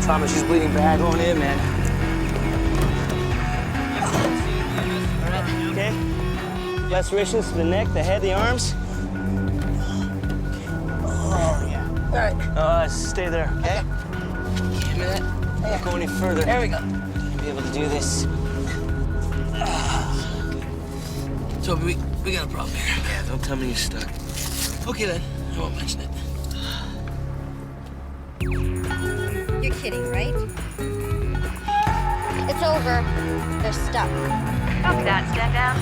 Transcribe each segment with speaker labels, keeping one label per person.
Speaker 1: trauma. She's bleeding bad.
Speaker 2: Going in, man. All right, okay. Lacerations to the neck, the head, the arms.
Speaker 1: Oh, yeah. All right.
Speaker 2: Stay there, okay? Give me that. Don't go any further.
Speaker 1: There we go.
Speaker 2: You'll be able to do this.
Speaker 1: Toby, we got a problem here.
Speaker 2: Yeah, don't tell me you're stuck.
Speaker 1: Okay, then. I won't mention it.
Speaker 3: You're kidding, right? It's over. They're stuck.
Speaker 4: Copy that. Stand down.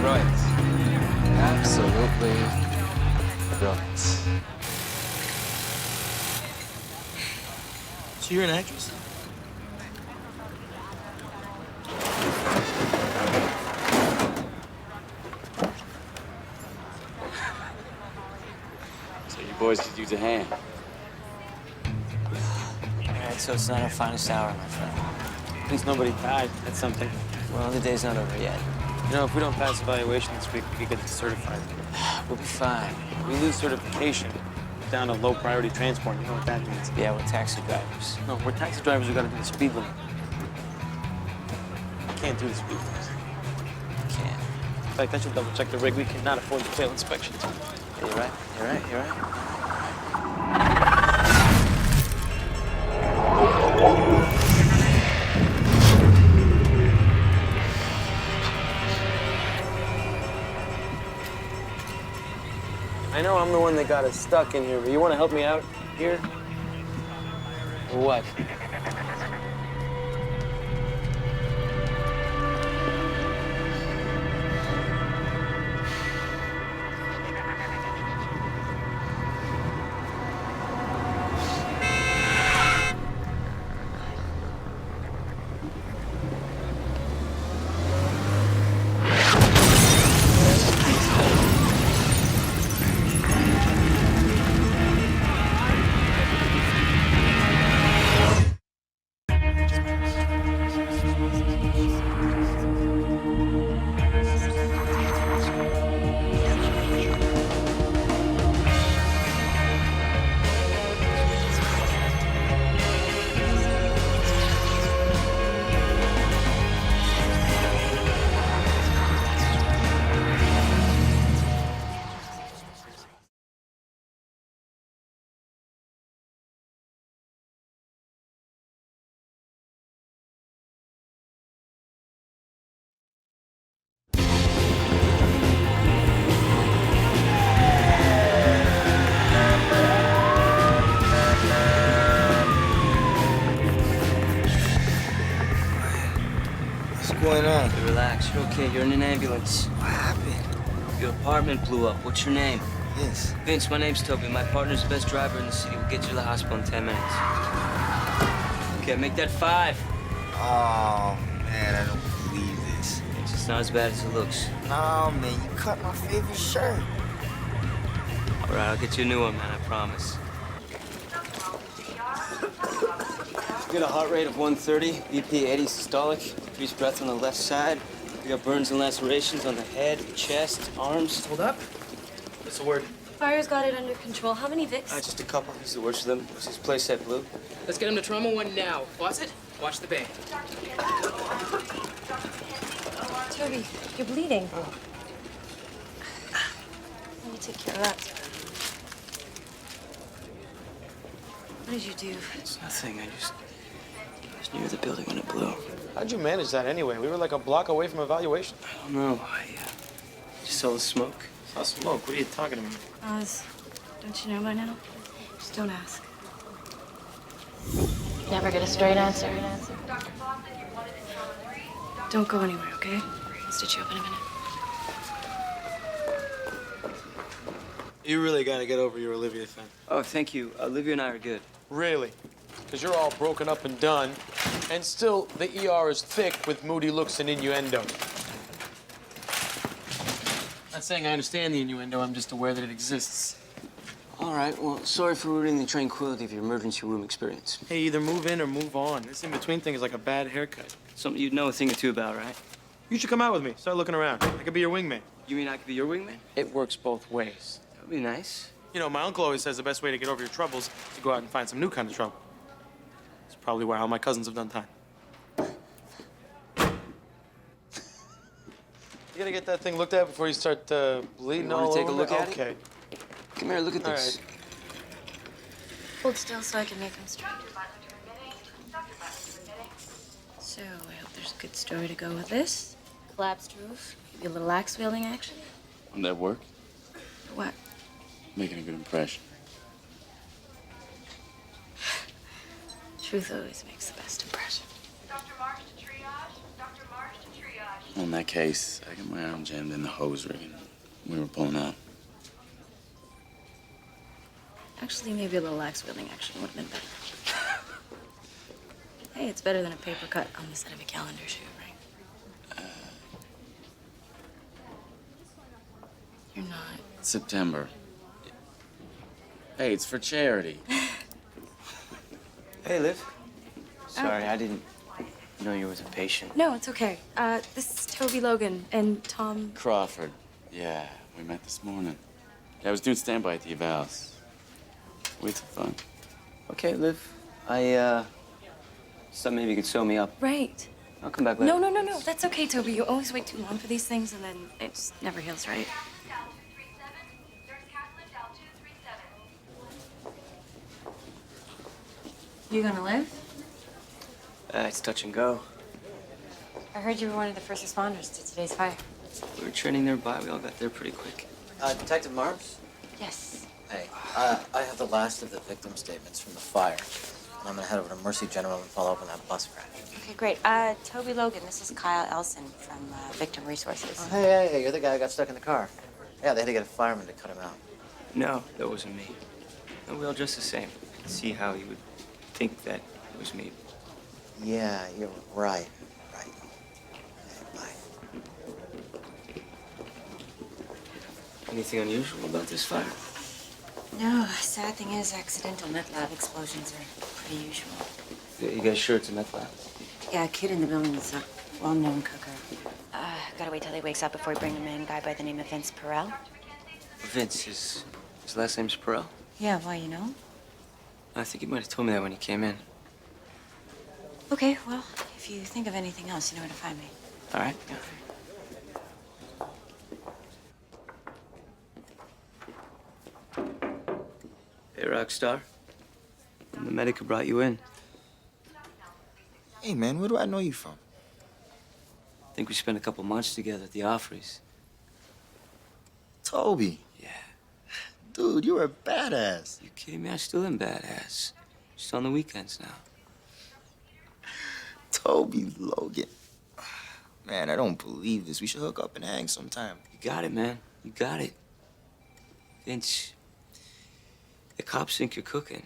Speaker 5: Right. Absolutely right.
Speaker 1: So you're an actress?
Speaker 5: So you boys could use a hand.
Speaker 2: All right, so it's not our finest hour, my friend.
Speaker 1: At least nobody died. That's something.
Speaker 2: Well, the day's not over yet.
Speaker 1: You know, if we don't pass evaluation this week, we could get certified.
Speaker 2: We'll be fine.
Speaker 1: We lose certification down to low priority transport. You know what that means?
Speaker 2: Yeah, we're taxi drivers.
Speaker 1: No, we're taxi drivers who gotta do the speed limit. I can't do the speed limit.
Speaker 2: Can't.
Speaker 1: In fact, I should double check the rig. We cannot afford to fail inspections.
Speaker 2: Yeah, you're right. You're right. You're right.
Speaker 1: I know I'm the one that got us stuck in here, but you want to help me out here? Or what?
Speaker 6: What's going on?
Speaker 2: Hey, relax. You're okay. You're in an ambulance.
Speaker 6: What happened?
Speaker 2: Your apartment blew up. What's your name?
Speaker 6: Vince.
Speaker 2: Vince, my name's Toby. My partner's the best driver in the city. We'll get you to the hospital in 10 minutes. Okay, make that 5.
Speaker 6: Oh, man, I don't believe this.
Speaker 2: It's just not as bad as it looks.
Speaker 6: No, man, you cut my favorite shirt.
Speaker 2: All right, I'll get you a new one, man. I promise. You got a heart rate of 130, BP 80 systolic, increased breath on the left side. You got burns and lacerations on the head, chest, arms.
Speaker 1: Hold up. What's the word?
Speaker 4: Fire's got it under control. How many Vicks?
Speaker 2: Just a couple. He's the worst of them. Was his playset blue?
Speaker 7: Let's get him to trauma 1 now. Faucet, watch the bay.
Speaker 4: Toby, you're bleeding. Let me take care of that. What did you do?
Speaker 2: It's nothing. I was near the building when it blew.
Speaker 1: How'd you manage that anyway? We were like a block away from evaluation.
Speaker 2: I don't know. I just saw the smoke.
Speaker 1: Saw smoke. What are you talking about?
Speaker 4: Oz, don't you know by now? Just don't ask.
Speaker 8: Never get a straight answer.
Speaker 4: Don't go anywhere, okay? I'll stitch you up in a minute.
Speaker 1: You really gotta get over your Olivia thing.
Speaker 2: Oh, thank you. Olivia and I are good.
Speaker 1: Really? Because you're all broken up and done, and still the ER is thick with moody looks and innuendo. Not saying I understand the innuendo, I'm just aware that it exists.
Speaker 2: All right. Well, sorry for ruining the tranquility of your emergency room experience.
Speaker 1: Hey, either move in or move on. This in-between thing is like a bad haircut.
Speaker 2: Something you'd know a thing or two about, right?
Speaker 1: You should come out with me. Start looking around. I could be your wingman.
Speaker 2: You mean I could be your wingman?
Speaker 1: It works both ways.
Speaker 2: That would be nice.
Speaker 1: You know, my uncle always says the best way to get over your troubles is to go out and find some new kind of trouble. It's probably why all my cousins have done time. You gotta get that thing looked at before you start bleeding
Speaker 2: You wanna
Speaker 1: all
Speaker 2: take a
Speaker 1: over.
Speaker 2: look at it?
Speaker 1: Okay.
Speaker 2: Come here, look at
Speaker 1: All
Speaker 2: this.
Speaker 1: right.
Speaker 4: Hold still so I can make them straight. So, I hope there's a good story to go with this. Collapsed roof, maybe a little axe wielding action.
Speaker 5: Wouldn't that work?
Speaker 4: What?
Speaker 5: Making a good impression.
Speaker 4: Truth always makes the best impression.
Speaker 8: Dr. Marsh to triage. Dr. Marsh to triage.
Speaker 5: Well, in that case, I got my arm jammed in the hose rig and we were pulling out.
Speaker 4: Actually, maybe a little axe wielding action would have been better. Hey, it's better than a paper cut on the set of a calendar shoot, right? You're not.
Speaker 5: September. Hey, it's for charity.
Speaker 2: Hey, Liv. Sorry, I didn't know you was a patient.
Speaker 4: No, it's okay. This is Toby Logan and Tom.
Speaker 5: Crawford. Yeah, we met this morning. Yeah, I was doing standby at the evals. We had some fun.
Speaker 2: Okay, Liv. I thought maybe you could sew me up.
Speaker 4: Right.
Speaker 2: I'll come back later.
Speaker 4: No. That's okay, Toby. You always wait too long for these things, and then it just never heals right.
Speaker 8: Dial 237. There's Catalan, dial 237.
Speaker 4: You gonna live?
Speaker 2: It's touch and go.
Speaker 4: I heard you were one of the first responders to today's fire.
Speaker 2: We were training nearby. We all got there pretty quick.
Speaker 9: Detective Marbs?
Speaker 4: Yes.
Speaker 9: Hey, I have the last of the victim statements from the fire. And I'm gonna head over to Mercy General and follow up on that bus crash.
Speaker 10: Okay, great. Toby Logan, this is Kyle Elson from Victim Resources.
Speaker 9: Oh, hey, you're the guy who got stuck in the car. Yeah, they had to get a fireman to cut him out.
Speaker 2: No, that wasn't me. No, we all dressed the same. I could see how you would think that it was me.
Speaker 9: Yeah, you're right. Right. Okay, bye.
Speaker 2: Anything unusual about this fire?
Speaker 10: No, sad thing is, accidental meth lab explosions are pretty usual.
Speaker 2: You guys sure it's a meth lab?
Speaker 10: Yeah, a kid in the building is a well-known cooker. Gotta wait till he wakes up before we bring him in. Guy by the name of Vince Perel.
Speaker 2: Vince, his last name's Perel?
Speaker 10: Yeah, why, you know?
Speaker 2: I think he might have told me that when he came in.
Speaker 10: Okay, well, if you think of anything else, you know where to find me.
Speaker 2: All right? Yeah. Hey, Rockstar. I'm the medic who brought you in.
Speaker 6: Hey, man, where do I know you from?
Speaker 2: I think we spent a couple months together at the Offries.
Speaker 6: Toby.
Speaker 2: Yeah.
Speaker 6: Dude, you're a badass.
Speaker 2: You kidding me? I still am badass. Just on the weekends now.
Speaker 6: Toby Logan. Man, I don't believe this. We should hook up and hang sometime.
Speaker 2: You got it, man. You got it. Vince, the cops think you're cooking.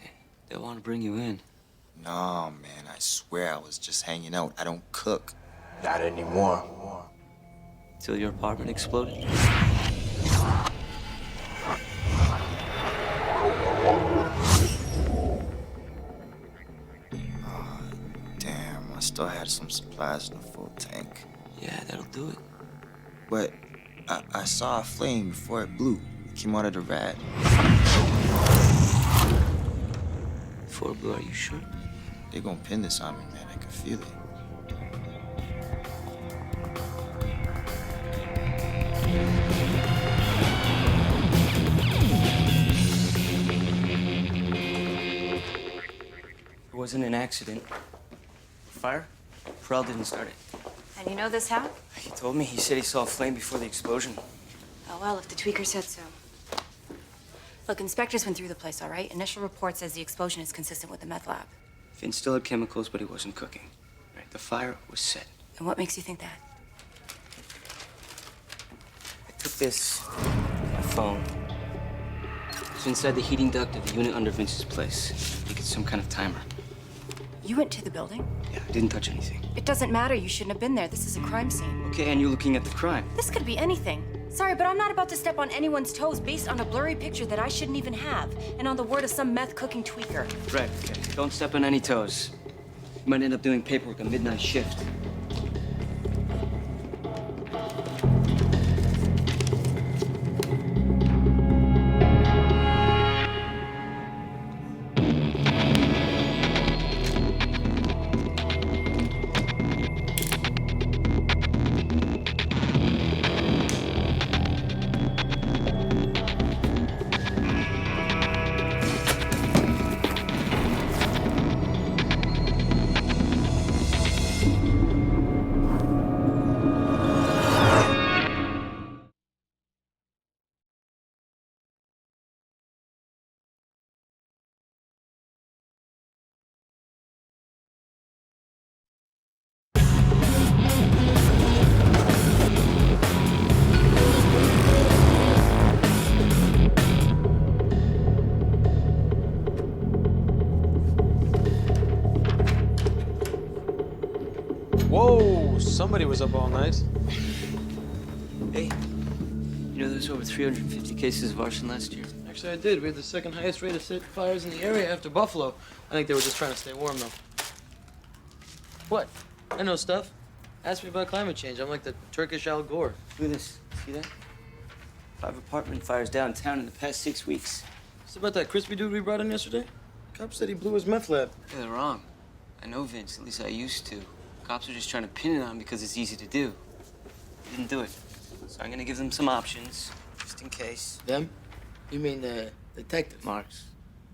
Speaker 2: They want to bring you in.
Speaker 6: Nah, man, I swear I was just hanging out. I don't cook.
Speaker 9: Not anymore.
Speaker 2: Till your apartment exploded.
Speaker 6: Damn, I still had some supplies in the full tank.
Speaker 2: Yeah, that'll do it.
Speaker 6: But I saw a flame before it blew. It came out of the rat.
Speaker 2: Before it blew, are you sure?
Speaker 6: They gonna pin this on me, man. I can feel it.
Speaker 2: It wasn't an accident. Fire? Perel didn't start it.
Speaker 10: And you know this how?
Speaker 2: He told me. He said he saw a flame before the explosion.
Speaker 10: Oh, well, if the tweaker said so. Look, inspectors went through the place, all right? Initial report says the explosion is consistent with the meth lab.
Speaker 2: Vince still had chemicals, but he wasn't cooking. Right? The fire was set.
Speaker 10: And what makes you think that?
Speaker 2: I took this, my phone. It's inside the heating duct of the unit under Vince's place. I think it's some kind of timer.
Speaker 10: You went to the building?
Speaker 2: Yeah, I didn't touch anything.
Speaker 10: It doesn't matter. You shouldn't have been there. This is a crime scene.
Speaker 2: Okay, and you're looking at the crime.
Speaker 10: This could be anything. Sorry, but I'm not about to step on anyone's toes based on a blurry picture that I shouldn't even have, and on the word of some meth-cooking tweaker.
Speaker 2: Right, okay. Don't step on any toes. You might end up doing paperwork a midnight shift.
Speaker 1: Whoa, somebody was up all night.
Speaker 2: Hey, you know there was over 350 cases of arson last year?
Speaker 1: Actually, I did. We had the second highest rate of set fires in the area after Buffalo. I think they were just trying to stay warm, though. What? I know stuff. Ask me about climate change. I'm like the Turkish Al Gore.
Speaker 2: Look at this. See that? 5 apartment fires downtown in the past 6 weeks.
Speaker 1: What's about that crispy dude we brought in yesterday? Cop said he blew his meth lab.
Speaker 2: Yeah, they're wrong. I know Vince, at least I used to. Cops are just trying to pin it on him because it's easy to do. He didn't do it. So I'm gonna give them some options, just in case.
Speaker 1: Them? You mean Detective?
Speaker 2: Marks.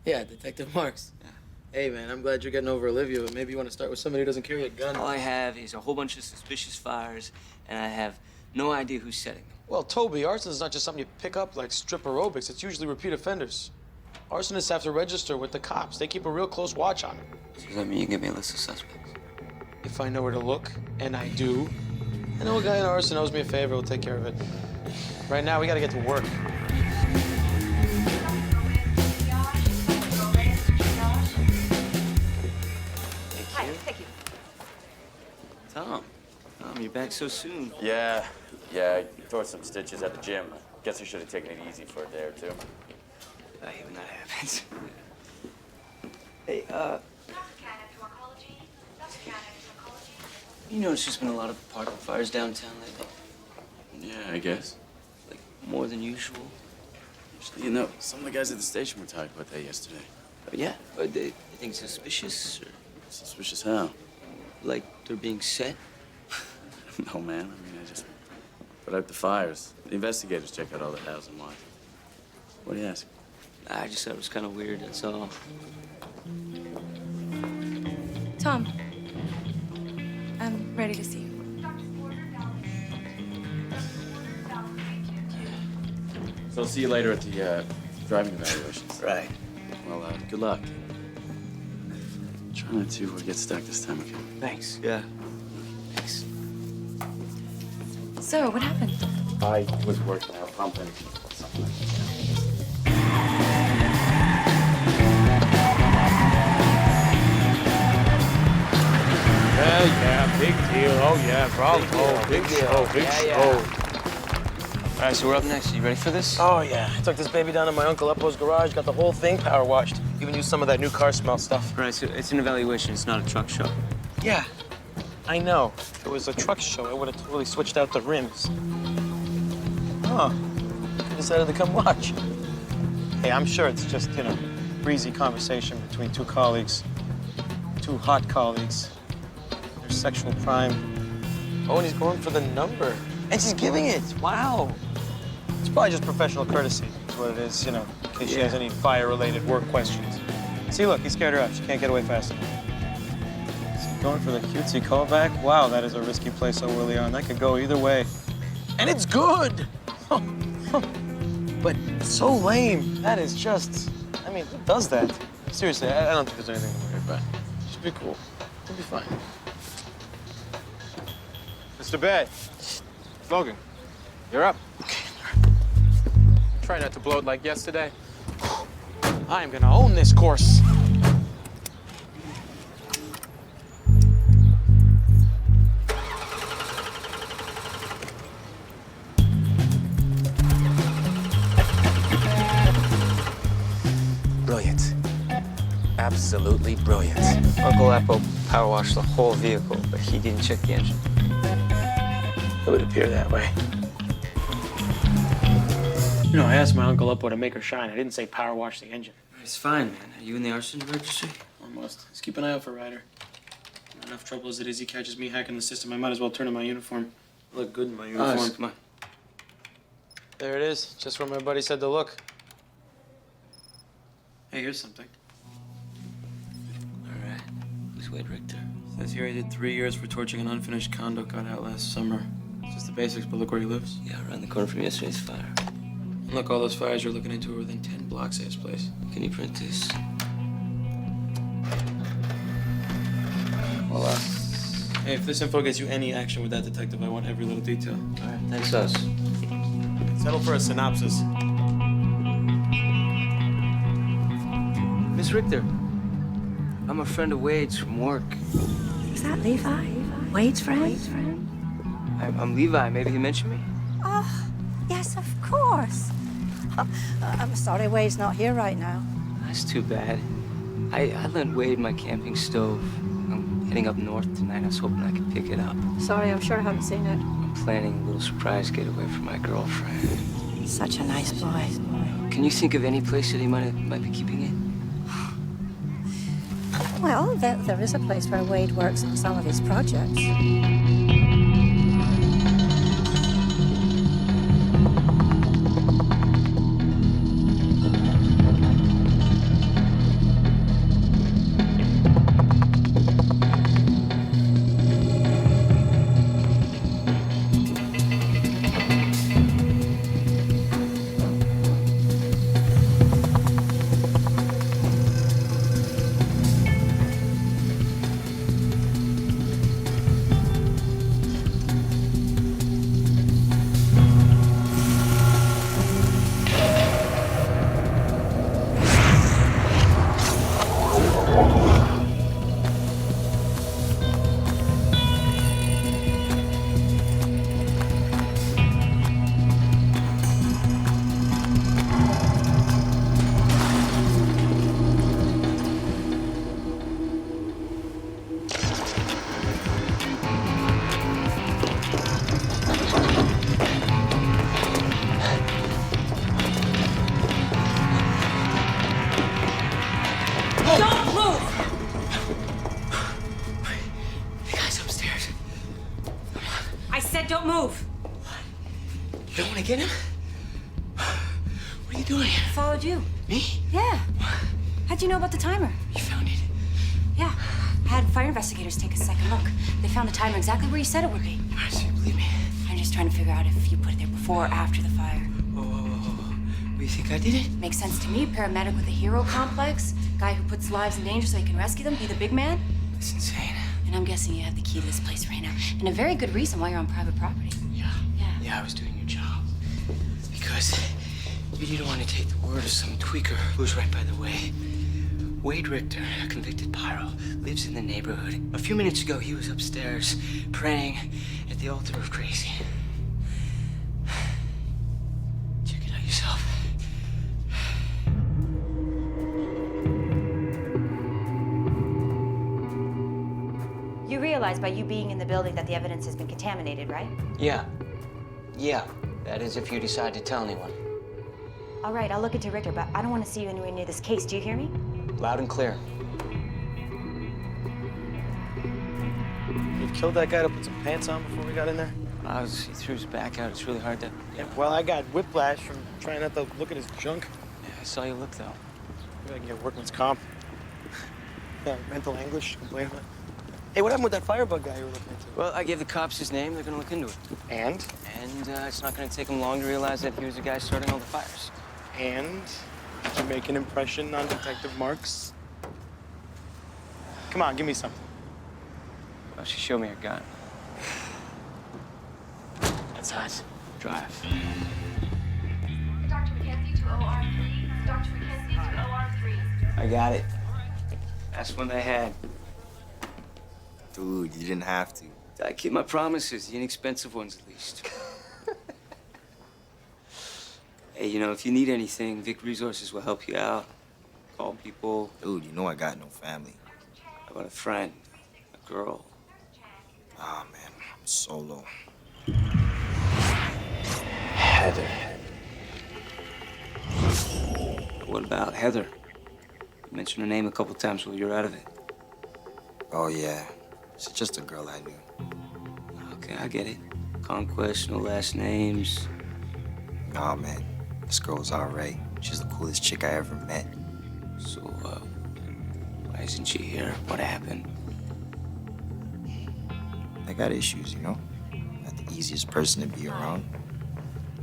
Speaker 1: Yeah, Detective Marks.
Speaker 2: Yeah.
Speaker 1: Hey, man, I'm glad you're getting over Olivia, but maybe you want to start with somebody who doesn't carry a gun.
Speaker 2: All I have is a whole bunch of suspicious fires, and I have no idea who's setting them.
Speaker 1: Well, Toby, arson is not just something you pick up like strip aerobics. It's usually repeat offenders. Arsonists have to register with the cops. They keep a real close watch on them.
Speaker 2: So does that mean you give me a list of suspects?
Speaker 1: If I know where to look, and I do, I know a guy in arson owes me a favor. We'll take care of it. Right now, we got to get to work.
Speaker 10: Hi, thank you.
Speaker 2: Tom, you're back so soon.
Speaker 5: Yeah, I tore some stitches at the gym. Guess I should have taken it easy for a day or two.
Speaker 2: I hate when that happens. Hey,
Speaker 8: Dr. Cannon to oncology. Dr. Cannon to oncology.
Speaker 2: you notice there's been a lot of apartment fires downtown lately?
Speaker 5: Yeah, I guess.
Speaker 2: Like, more than usual?
Speaker 5: Actually, you know, some of the guys at the station were talking about that yesterday.
Speaker 2: Yeah, but they think suspicious, or
Speaker 5: Suspicious how?
Speaker 2: like they're being set?
Speaker 5: No, man. I mean, I just put out the fires. The investigators check out all the housing wise. What do you ask?
Speaker 2: I just thought it was kind of weird, that's all.
Speaker 10: Tom, I'm ready to see you.
Speaker 5: So I'll see you later at the driving evaluations.
Speaker 2: Right.
Speaker 5: Well, good luck. Try not to get stuck this time, okay?
Speaker 2: Thanks. Yeah. Thanks.
Speaker 10: So, what happened?
Speaker 5: I was working out pumping. Something like that.
Speaker 1: Yeah, big deal. Oh, yeah, bravo. Big show, big show.
Speaker 2: All right, so we're up next. You ready for this?
Speaker 1: Oh, yeah. I took this baby down to my Uncle Eppo's garage, got the whole thing power washed. Even used some of that new car smell stuff.
Speaker 2: All right, so it's an evaluation. It's not a truck show.
Speaker 1: Yeah, I know. If it was a truck show, I would have totally switched out the rims. Oh, you decided to come watch. Hey, I'm sure it's just, breezy conversation between two colleagues. Two hot colleagues. There's sexual prime. Oh, and he's going for the number. And she's giving it. Wow. It's probably just professional courtesy, is what it is, in case she has any fire-related work questions. See, look, he scared her off. She can't get away fast enough. Is he going for the cutesy callback? Wow, that is a risky play so early on. That could go either way. And it's good! But so lame. That is just, who does that? Seriously, I don't think there's anything weird, but it should be cool. It'll be fine. Mr. Bay. Logan, you're up. Okay. Try not to blow it like yesterday. I am gonna own this course.
Speaker 9: Brilliant. Absolutely brilliant. Uncle Eppo power washed the whole vehicle, but he didn't check the engine.
Speaker 1: It would appear that way. I asked my Uncle Eppo to make her shine. I didn't say power wash the engine.
Speaker 2: It's fine, man. Are you in the arson registry?
Speaker 1: Almost. Just keep an eye out for Ryder. Enough trouble as it is, he catches me hacking the system. I might as well turn in my uniform. I look good in my uniform.
Speaker 2: Come on.
Speaker 1: There it is, just where my buddy said to look. Hey, here's something.
Speaker 2: All right. Who's Wade Richter?
Speaker 1: Says here he did 3 years for torching an unfinished condo got out last summer. It's just the basics, but look where he lives.
Speaker 2: Yeah, around the corner from yesterday's fire.
Speaker 1: And look, all those fires you're looking into are within 10 blocks of his place.
Speaker 2: Can you print this?
Speaker 1: Voila. Hey, if this info gets you any action with that detective, I want every little detail.
Speaker 2: All right, thanks, us.
Speaker 1: Settle for a synopsis.
Speaker 2: Miss Richter, I'm a friend of Wade's from work.
Speaker 10: Is that Levi?
Speaker 11: Wade's friend?
Speaker 2: I'm Levi. Maybe he mentioned me?
Speaker 11: Oh, yes, of course. I'm sorry Wade's not here right now.
Speaker 2: That's too bad. I lent Wade my camping stove. I'm heading up north tonight. I was hoping I could pick it up.
Speaker 11: Sorry, I'm sure I haven't seen it.
Speaker 2: I'm planning a little surprise getaway for my girlfriend.
Speaker 11: Such a nice boy.
Speaker 2: Can you think of any place that he might be keeping it?
Speaker 11: Well, there is a place where Wade works on some of his projects.
Speaker 10: Don't move.
Speaker 2: You don't want to get him? What are you doing?
Speaker 10: Followed you.
Speaker 2: Me?
Speaker 10: Yeah. How'd you know about the timer?
Speaker 2: You found it.
Speaker 10: Yeah. I had fire investigators take a second look. They found the timer exactly where you said it would be.
Speaker 2: I see. Believe me.
Speaker 10: I'm just trying to figure out if you put it there before or after the fire.
Speaker 2: What do you think I did it?
Speaker 10: Makes sense to me. Paramedic with a hero complex. Guy who puts lives in danger so he can rescue them. Be the big man.
Speaker 2: That's insane.
Speaker 10: And I'm guessing you have the key to this place right now. And a very good reason why you're on private property.
Speaker 2: Yeah, I was doing your job. Because you didn't want to take the word of some tweaker who's right by the way. Wade Richter, a convicted pyro, lives in the neighborhood. A few minutes ago, he was upstairs praying at the altar of crazy. Check it out yourself.
Speaker 10: You realize by you being in the building that the evidence has been contaminated, right?
Speaker 2: Yeah. That is if you decide to tell anyone.
Speaker 10: All right, I'll look into Richter, but I don't want to see you anywhere near this case. Do you hear me?
Speaker 2: Loud and clear.
Speaker 1: You killed that guy to put some pants on before we got in there?
Speaker 2: He threw his back out. It's really hard to...
Speaker 1: Yeah, well, I got whiplash from trying not to look at his junk.
Speaker 2: Yeah, I saw you look, though.
Speaker 1: Maybe I can get workman's comp. Yeah, mental anguish, complain about it. Hey, what happened with that firebug guy you were looking into?
Speaker 2: Well, I gave the cops his name. They're gonna look into it.
Speaker 1: And?
Speaker 2: And it's not gonna take them long to realize that he was the guy starting all the fires.
Speaker 1: And? Did you make an impression on Detective Marks? Come on, give me something.
Speaker 2: Well, she showed me her gun.
Speaker 1: That's us.
Speaker 2: Drive.
Speaker 8: Dr. McKenzie to OR3. Dr. McKenzie to OR3.
Speaker 2: I got it. That's one they had.
Speaker 6: Dude, you didn't have to.
Speaker 2: I keep my promises, the inexpensive ones at least. Hey, you know, if you need anything, Vic Resources will help you out. Call people.
Speaker 6: Dude, you know I got no family.
Speaker 2: How about a friend? A girl?
Speaker 6: Ah, man, I'm solo.
Speaker 2: Heather. What about Heather? You mentioned her name a couple times while you're out of it.
Speaker 6: Oh, yeah. She's just a girl I knew.
Speaker 2: Okay, I get it. Conquest, no last names.
Speaker 6: Nah, man. This girl's all right. She's the coolest chick I ever met.
Speaker 2: So, why isn't she here? What happened?
Speaker 6: I got issues, you know? Not the easiest person to be around.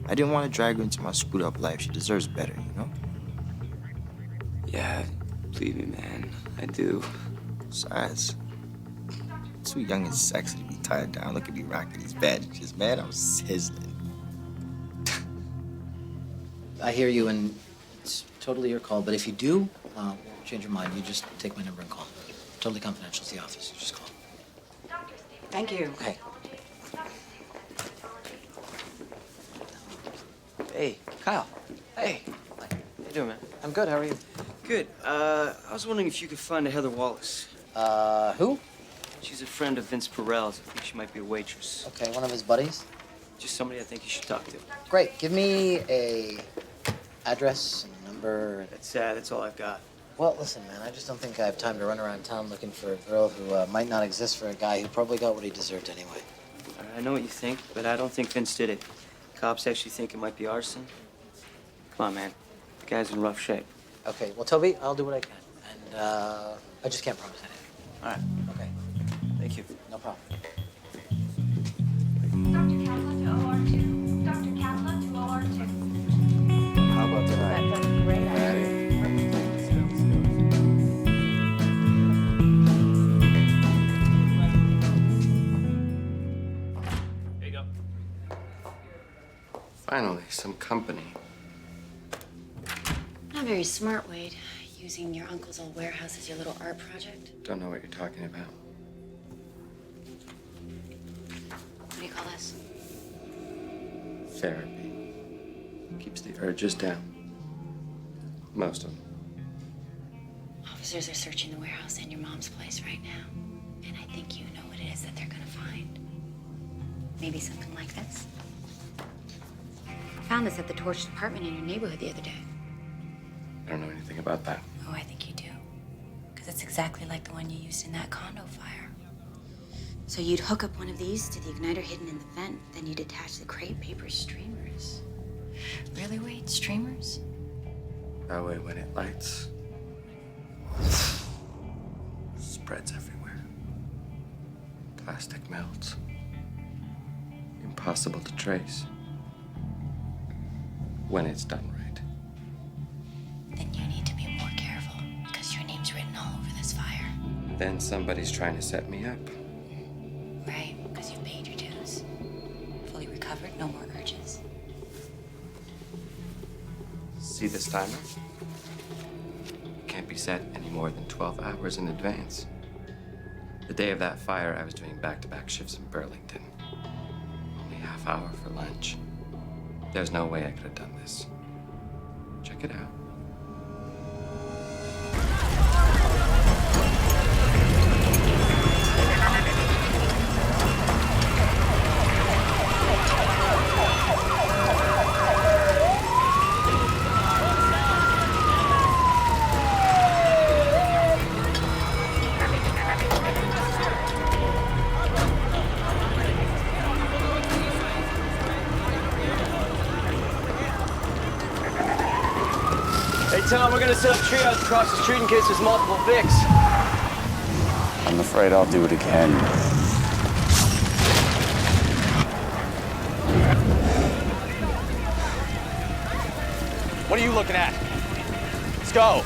Speaker 6: I didn't want to drag her into my screwed up life. She deserves better, you know?
Speaker 2: Yeah, believe me, man. I do.
Speaker 6: Besides, too young and sexy to be tied down. Look at me rocking these bandages, man. I'm sizzling.
Speaker 9: I hear you, and it's totally your call. But if you do change your mind, you just take my number and call. Totally confidential. It's the office. You just call.
Speaker 10: Thank you.
Speaker 9: Okay.
Speaker 2: Hey, Kyle. Hey. How you doing, man?
Speaker 9: I'm good. How are you?
Speaker 2: Good. I was wondering if you could find a Heather Wallace.
Speaker 9: Who?
Speaker 2: She's a friend of Vince Perel's. I think she might be a waitress.
Speaker 9: Okay, one of his buddies.
Speaker 2: Just somebody I think you should talk to.
Speaker 9: Great. Give me a address and number.
Speaker 2: That's all I've got.
Speaker 9: Well, listen, man, I just don't think I have time to run around town looking for a girl who might not exist for a guy who probably got what he deserved anyway.
Speaker 2: I know what you think, but I don't think Vince did it. Cops actually think it might be arson. Come on, man. The guy's in rough shape.
Speaker 9: Okay, well, Toby, I'll do what I can. And I just can't promise anything.
Speaker 2: All right.
Speaker 9: Okay.
Speaker 2: Thank you.
Speaker 9: No problem.
Speaker 8: Dr. Kaplan to OR2. Dr. Kaplan to OR2.
Speaker 9: How about tonight?
Speaker 11: That's a great idea.
Speaker 2: There you go.
Speaker 12: Finally, some company.
Speaker 10: Not very smart, Wade. Using your uncle's old warehouse as your little art project.
Speaker 12: Don't know what you're talking about.
Speaker 10: What do you call this?
Speaker 12: Therapy. Keeps the urges down. Most of them.
Speaker 10: Officers are searching the warehouse and your mom's place right now. And I think you know what it is that they're gonna find. Maybe something like this. I found this at the torch department in your neighborhood the other day.
Speaker 12: I don't know anything about that.
Speaker 10: Oh, I think you do. Because it's exactly like the one you used in that condo fire. So you'd hook up one of these to the igniter hidden in the vent, then you'd attach the crepe paper streamers. Really, Wade? Streamers?
Speaker 12: That way, when it lights, spreads everywhere. Plastic melts. Impossible to trace. When it's done right.
Speaker 10: Then you need to be more careful, because your name's written all over this fire.
Speaker 12: Then somebody's trying to set me up.
Speaker 10: Right, because you've paid your dues. Fully recovered, no more urges.
Speaker 12: See this timer? Can't be set any more than 12 hours in advance. The day of that fire, I was doing back-to-back shifts in Burlington. Only half hour for lunch. There's no way I could have done this. Check it out.
Speaker 2: Hey, Tom, we're gonna set up triage across the street in case there's multiple Vicks.
Speaker 5: I'm afraid I'll do it again.
Speaker 1: What are you looking at? Let's go.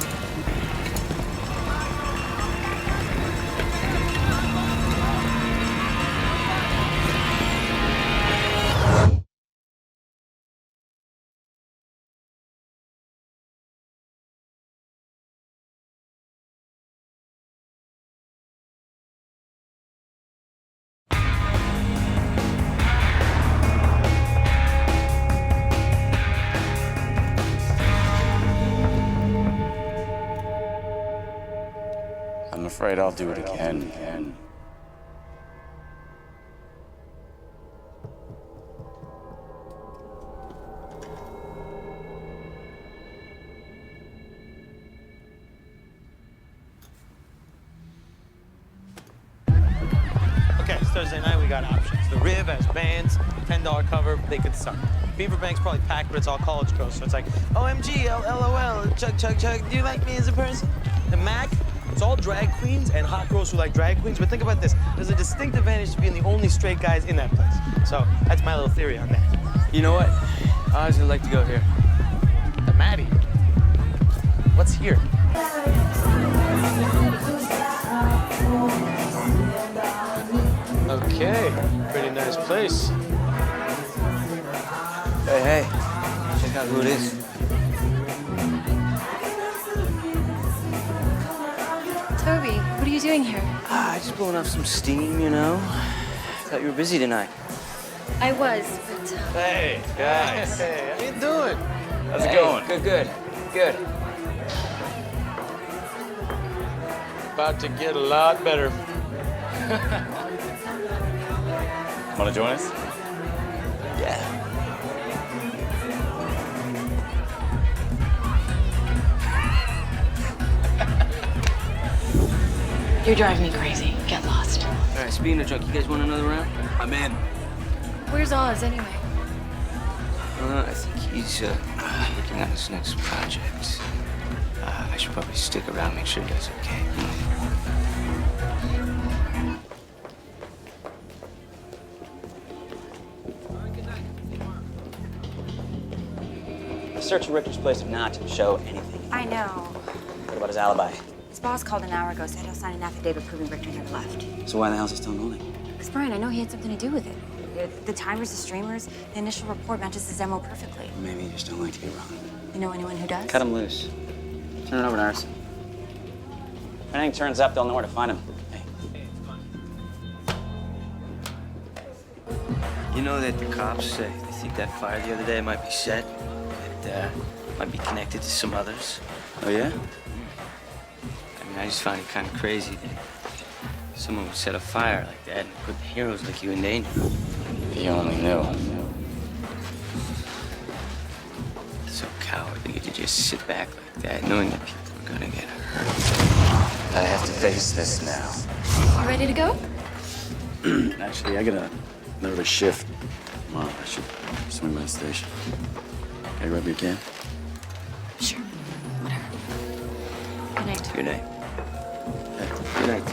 Speaker 5: I'm afraid I'll do it again.
Speaker 1: Okay, it's Thursday night, we got options. The Riv has bands, $10 cover, they could suck. Beaverbank's probably packed, but it's all college girls, so it's like, OMG, LOL, chug, chug, chug, do you like me as a person? The Mac, it's all drag queens and hot girls who like drag queens, but think about this. There's a distinct advantage to being the only straight guys in that place. So that's my little theory on that.
Speaker 2: You know what? I honestly like to go here.
Speaker 1: The Maddie. What's here? Okay, pretty nice place.
Speaker 2: Hey, check out who it is.
Speaker 10: Toby, what are you doing here?
Speaker 2: Just blowing off some steam, you know? Thought you were busy tonight.
Speaker 4: I was, but
Speaker 5: Hey, guys.
Speaker 1: Hey, how you doing?
Speaker 5: How's it going?
Speaker 2: Good.
Speaker 1: About to get a lot better.
Speaker 5: Want to join us?
Speaker 2: Yeah.
Speaker 4: you're driving me crazy. Get lost.
Speaker 2: All right, speaking of drunk, you guys want another round?
Speaker 5: I'm in.
Speaker 4: Where's Oz anyway?
Speaker 2: I think he's working on his next project. I should probably stick around, make sure he does okay.
Speaker 13: The search of Richter's place did not show anything.
Speaker 10: I know.
Speaker 13: What about his alibi?
Speaker 10: His boss called an hour ago, said he'll sign an affidavit proving Richter never left.
Speaker 13: So why the hell is he still holding?
Speaker 10: Because, Brian, I know he had something to do with it. The timers, the streamers, the initial report matches his MO perfectly.
Speaker 13: Maybe you just don't like to get wrong.
Speaker 10: You know anyone who does?
Speaker 13: Cut him loose. Turn it over to Arson. If anything turns up, they'll know where to find him. Hey.
Speaker 2: You know that the cops, they think that fire the other day might be set. It might be connected to some others.
Speaker 13: Oh, yeah?
Speaker 2: I mean, I just find it kind of crazy that someone would set a fire like that and put heroes like you in danger.
Speaker 5: If you only knew.
Speaker 2: So cowardly to just sit back like that, knowing that people are gonna get hurt.
Speaker 5: I have to face this now.
Speaker 4: You ready to go?
Speaker 5: Actually, I got another shift tomorrow. I should swing by the station. Can I grab your can?
Speaker 4: Sure. Whatever. Good night.
Speaker 2: Good night.
Speaker 5: Good night.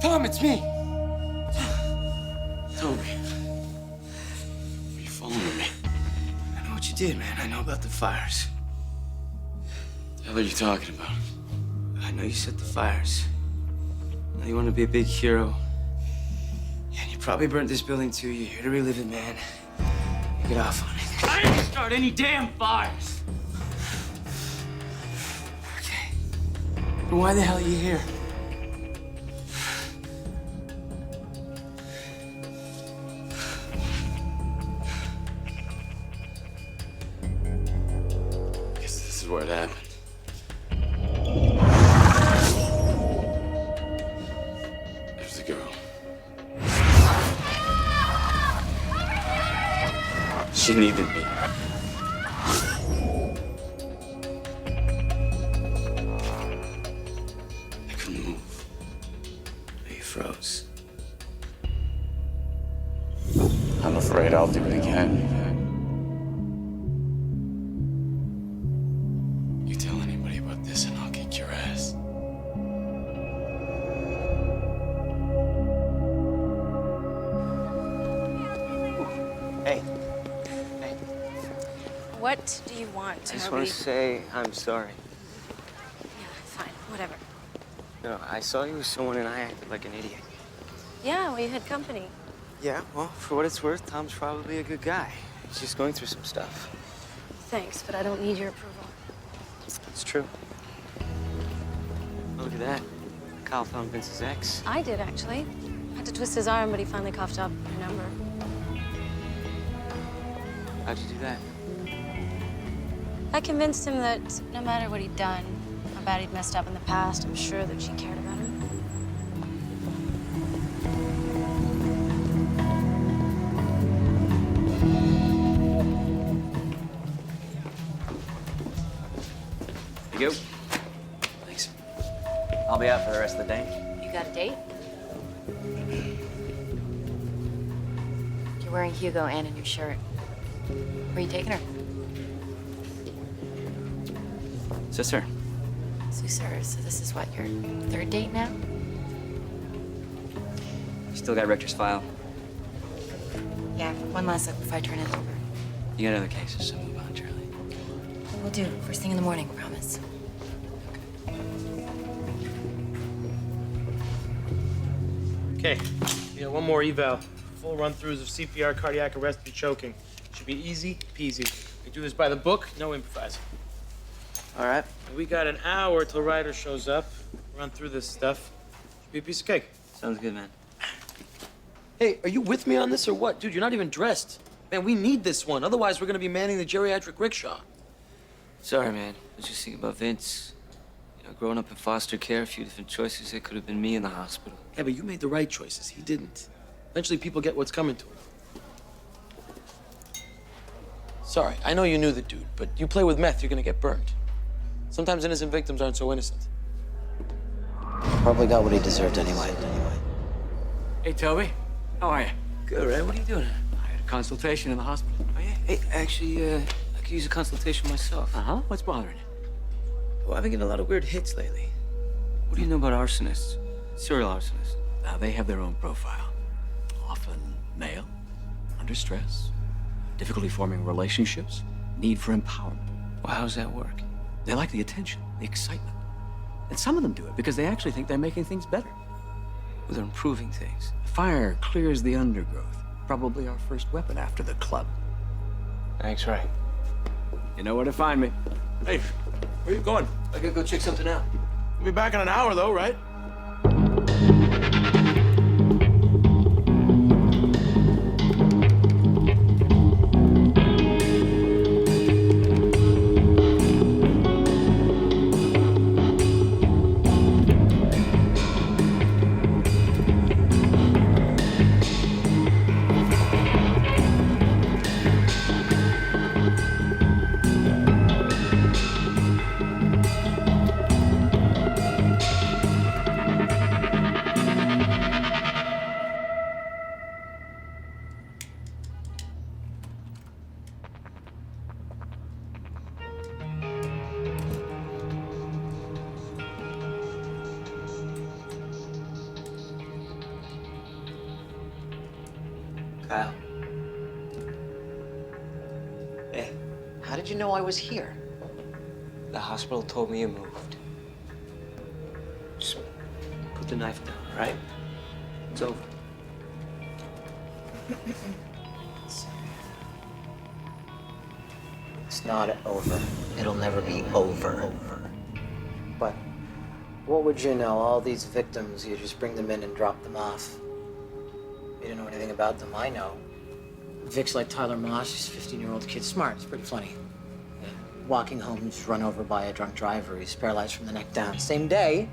Speaker 2: Tom, it's me.
Speaker 5: Toby. Are you following me?
Speaker 2: I know what you did, man. I know about the fires.
Speaker 5: The hell are you talking about?
Speaker 2: I know you set the fires. I know you want to be a big hero. Yeah, and you probably burnt this building too. You're here to relive it, man. You get off on it. I didn't start any damn fires. Okay. But why the hell are you here?
Speaker 5: Guess this is where it happened. There's the girl. She needed me. I couldn't move.
Speaker 2: You froze.
Speaker 5: I'm afraid I'll do it again. You tell anybody about this and I'll kick your ass.
Speaker 2: Hey,
Speaker 4: What do you want?
Speaker 2: I just
Speaker 4: Are
Speaker 2: want
Speaker 4: we-
Speaker 2: to say I'm sorry.
Speaker 4: Yeah, fine. Whatever.
Speaker 2: No, I saw you with someone and I acted like an idiot.
Speaker 4: Yeah, we had company.
Speaker 2: Yeah, well, for what it's worth, Tom's probably a good guy. He's just going through some stuff.
Speaker 4: Thanks, but I don't need your approval.
Speaker 2: It's true. Oh, look at that. Kyle found Vince's ex.
Speaker 4: I did, actually. Had to twist his arm, but he finally coughed up her number.
Speaker 2: How'd you do that?
Speaker 4: I I convinced him that no matter what he'd done, how bad he'd messed up in the past, I'm sure that she cared about him.
Speaker 13: You go. Thanks. I'll be out for the rest of the day.
Speaker 10: You got a date? You're wearing Hugo and a new shirt. Where are you taking her?
Speaker 13: Sister.
Speaker 10: Sir, so this is what, your third date now?
Speaker 13: Still got Richter's file.
Speaker 10: Yeah, one last look before I turn it over.
Speaker 13: You got other cases, so move on, Charlie.
Speaker 10: We'll do. First thing in the morning, promise.
Speaker 1: Okay, yeah, one more eval. Full run-throughs of CPR, cardiac arrest, and choking. Should be easy peasy. We do this by the book, no improvising.
Speaker 9: All right.
Speaker 1: We got an hour till Ryder shows up. Run through this stuff. Should be a piece of cake.
Speaker 13: Sounds good, man.
Speaker 1: Hey, are you with me on this or what? Dude, you're not even dressed. Man, we need this one. Otherwise, we're gonna be manning the geriatric rickshaw.
Speaker 2: Sorry, man. I was just thinking about Vince. You know, growing up in foster care, a few different choices. It could have been me in the hospital.
Speaker 1: Yeah, but you made the right choices. He didn't. Eventually, people get what's coming to them. Sorry, I know you knew the dude, but you play with meth, you're gonna get burned. Sometimes innocent victims aren't so innocent.
Speaker 9: Probably got what he deserved anyway.
Speaker 14: Hey, Toby. How are you?
Speaker 2: Good, right? What are you doing?
Speaker 14: I had a consultation in the hospital.
Speaker 2: Oh, yeah? Hey, actually, I could use a consultation myself.
Speaker 14: Uh-huh. What's bothering you?
Speaker 2: Well, I've been getting a lot of weird hits lately. What do you know about arsonists? Serial arsonists?
Speaker 14: Now, they have their own profile. Often male, under stress, difficulty forming relationships, need for empowerment.
Speaker 2: Well, how does that work?
Speaker 14: They like the attention, the excitement. And some of them do it because they actually think they're making things better.
Speaker 2: Well, they're improving things.
Speaker 14: Fire clears the undergrowth. Probably our first weapon after the club.
Speaker 2: Thanks, Ray.
Speaker 14: You know where to find me.
Speaker 1: Hey, where you going?
Speaker 2: I gotta go check something out.
Speaker 1: We'll be back in an hour, though, right?
Speaker 2: Kyle.
Speaker 9: Hey, how did you know I was here?
Speaker 2: The hospital told me you moved. Just put the knife down, all right? It's over.
Speaker 9: It's not over. It'll never be over. But what would you know? All these victims, you just bring them in and drop them off. You don't know anything about them. I know. Vic's like Tyler Moss. He's a 15-year-old kid. Smart. It's pretty funny. Walking home, he's run over by a drunk driver. He's paralyzed from the neck down. Same day,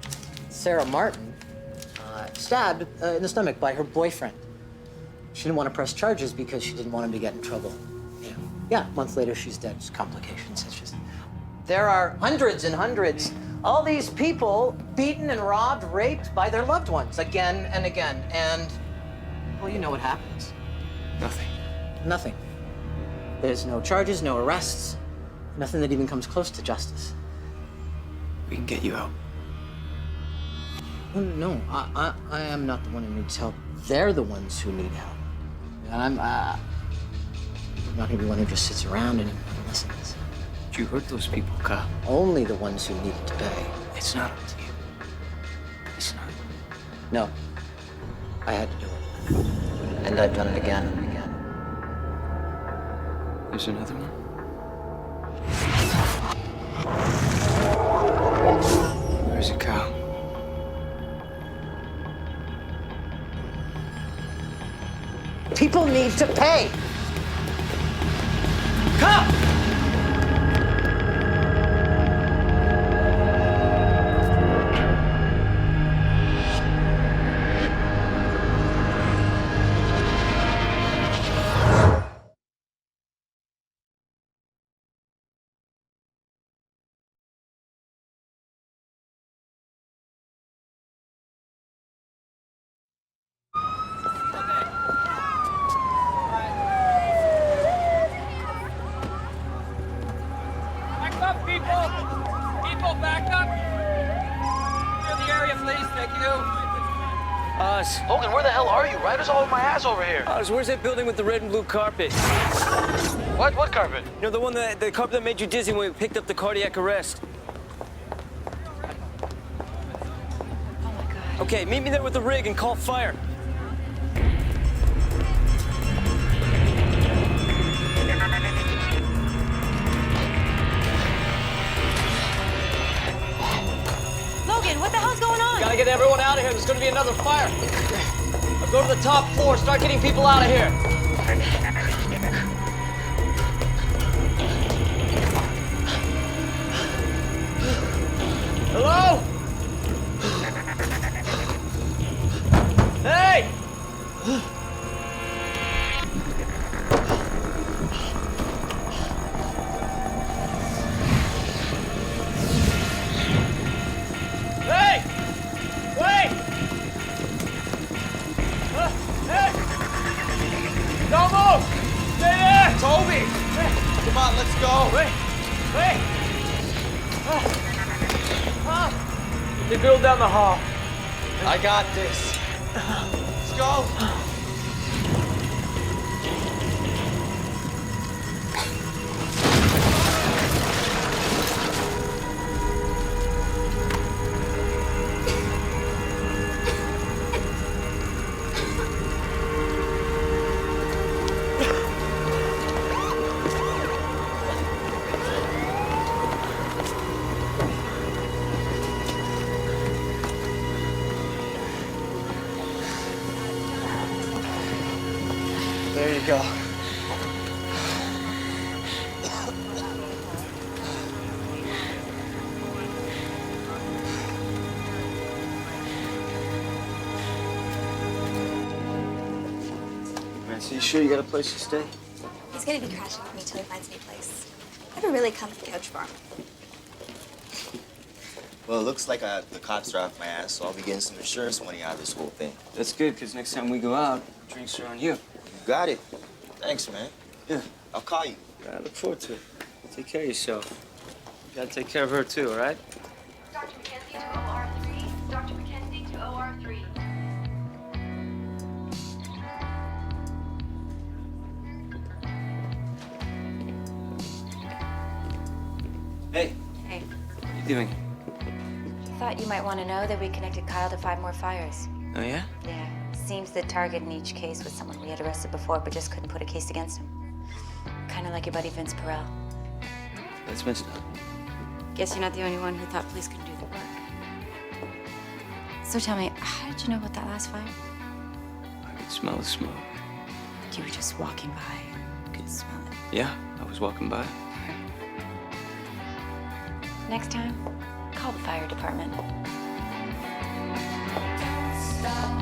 Speaker 9: Sarah Martin stabbed in the stomach by her boyfriend. She didn't want to press charges because she didn't want him to get in trouble. Yeah, a month later, she's dead. Just complications. It's just... There are hundreds and hundreds. All these people beaten and robbed, raped by their loved ones again and again. And, well, you know what happens.
Speaker 2: Nothing.
Speaker 9: Nothing. There's no charges, no arrests. Nothing that even comes close to justice.
Speaker 2: We can get you out.
Speaker 9: Oh, no, I am not the one who needs help. They're the ones who need help. And I'm not gonna be one who just sits around and listens.
Speaker 2: You hurt those people, Kyle.
Speaker 9: Only the ones who needed to pay.
Speaker 2: It's not up to you. It's not.
Speaker 9: No, I had to do it. And I've done it again and again.
Speaker 2: There's another one? Where's it, Kyle?
Speaker 9: People need to pay! Come!
Speaker 7: People, back up! Clear the area, please. Thank you.
Speaker 15: Logan, where the hell are you? Riders all over my ass over here.
Speaker 16: Where's that building with the red and blue carpet?
Speaker 15: What? What carpet?
Speaker 16: You know, the carpet that made you dizzy when we picked up the cardiac arrest.
Speaker 10: Oh my God.
Speaker 16: Okay, meet me there with the rig and call fire.
Speaker 10: Logan, what the hell's going on?
Speaker 15: Gotta get everyone out of here. There's gonna be another fire. Now go to the top floor. Start getting people out of here. Hello? Hey! Hey! Wait! Hey! Don't move! Stay there!
Speaker 1: Toby! Come on, let's go.
Speaker 15: Wait! They build down the hall.
Speaker 1: I got this. Let's go. There you go. Man, so you sure you got a place to stay?
Speaker 3: He's gonna be crashing with me till he finds a new place. I have a really comfy couch for him.
Speaker 6: Well, it looks like the cops are off my ass, so I'll be getting some insurance money out of this whole thing.
Speaker 16: That's good, because next time we go out, drinks are on you.
Speaker 6: You got it. Thanks, man.
Speaker 16: Yeah.
Speaker 6: I'll call you.
Speaker 16: I look forward to it. Take care of yourself. You gotta take care of her too, all right?
Speaker 8: Dr. McKenzie to OR3. Dr. McKenzie to OR3.
Speaker 16: Hey.
Speaker 10: Hey,
Speaker 16: What are you doing?
Speaker 10: thought you might want to know that we connected Kyle to 5 more fires.
Speaker 16: Oh, yeah?
Speaker 10: Yeah. Seems the target in each case was someone we had arrested before, but just couldn't put a case against him. Kind of like your buddy Vince Perel.
Speaker 16: That's messed up.
Speaker 10: Guess you're not the only one who thought police couldn't do the work. So tell me, how did you know about that last fire?
Speaker 16: I could smell the smoke.
Speaker 10: You were just walking by. You could smell it.
Speaker 16: Yeah, I was walking by.
Speaker 10: Next time, call the fire department.
Speaker 8: Stop.